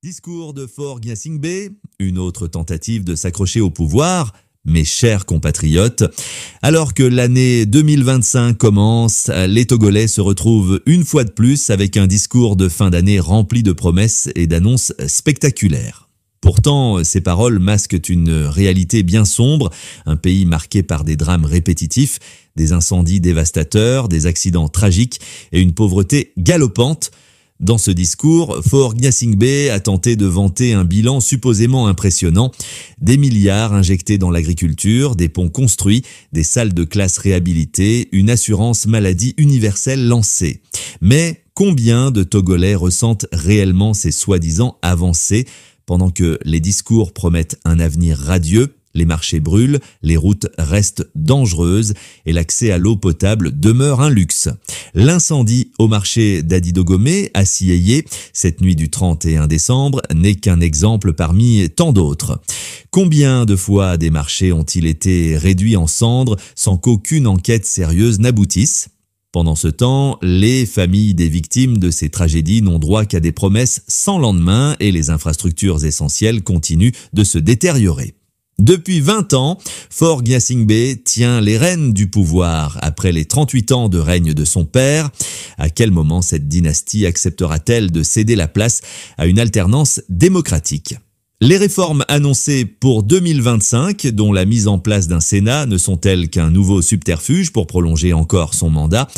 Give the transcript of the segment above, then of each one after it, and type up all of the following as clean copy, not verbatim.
Discours de Faure Gnassingbé, une autre tentative de s'accrocher au pouvoir. Mes chers compatriotes, alors que l'année 2025 commence, les Togolais se retrouvent une fois de plus avec un discours de fin d'année rempli de promesses et d'annonces spectaculaires. Pourtant, ces paroles masquent une réalité bien sombre, un pays marqué par des drames répétitifs, des incendies dévastateurs, des accidents tragiques et une pauvreté galopante. Dans ce discours, Faure Gnassingbé a tenté de vanter un bilan supposément impressionnant, des milliards injectés dans l'agriculture, des ponts construits, des salles de classe réhabilitées, une assurance maladie universelle lancée. Mais combien de Togolais ressentent réellement ces soi-disant avancées pendant que les discours promettent un avenir radieux? Les marchés brûlent, les routes restent dangereuses et l'accès à l'eau potable demeure un luxe. L'incendie au marché d'Adidogomé, à Sieyé, cette nuit du 31 décembre, n'est qu'un exemple parmi tant d'autres. Combien de fois des marchés ont-ils été réduits en cendres sans qu'aucune enquête sérieuse n'aboutisse ? Pendant ce temps, les familles des victimes de ces tragédies n'ont droit qu'à des promesses sans lendemain et les infrastructures essentielles continuent de se détériorer. Depuis 20 ans, Faure Gnassingbé tient les rênes du pouvoir après les 38 ans de règne de son père. À quel moment cette dynastie acceptera-t-elle de céder la place à une alternance démocratique ? Les réformes annoncées pour 2025, dont la mise en place d'un Sénat, ne sont-elles qu'un nouveau subterfuge pour prolonger encore son mandat ?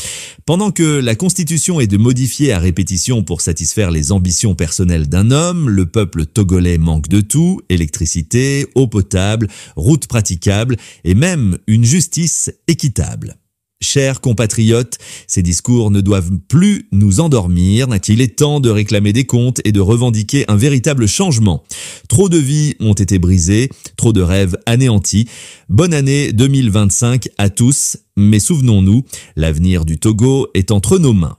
Pendant que la Constitution est de modifier à répétition pour satisfaire les ambitions personnelles d'un homme, le peuple togolais manque de tout, électricité, eau potable, routes praticables et même une justice équitable. Chers compatriotes, ces discours ne doivent plus nous endormir. Il est temps de réclamer des comptes et de revendiquer un véritable changement. Trop de vies ont été brisées, trop de rêves anéantis. Bonne année 2025 à tous, mais souvenons-nous, l'avenir du Togo est entre nos mains.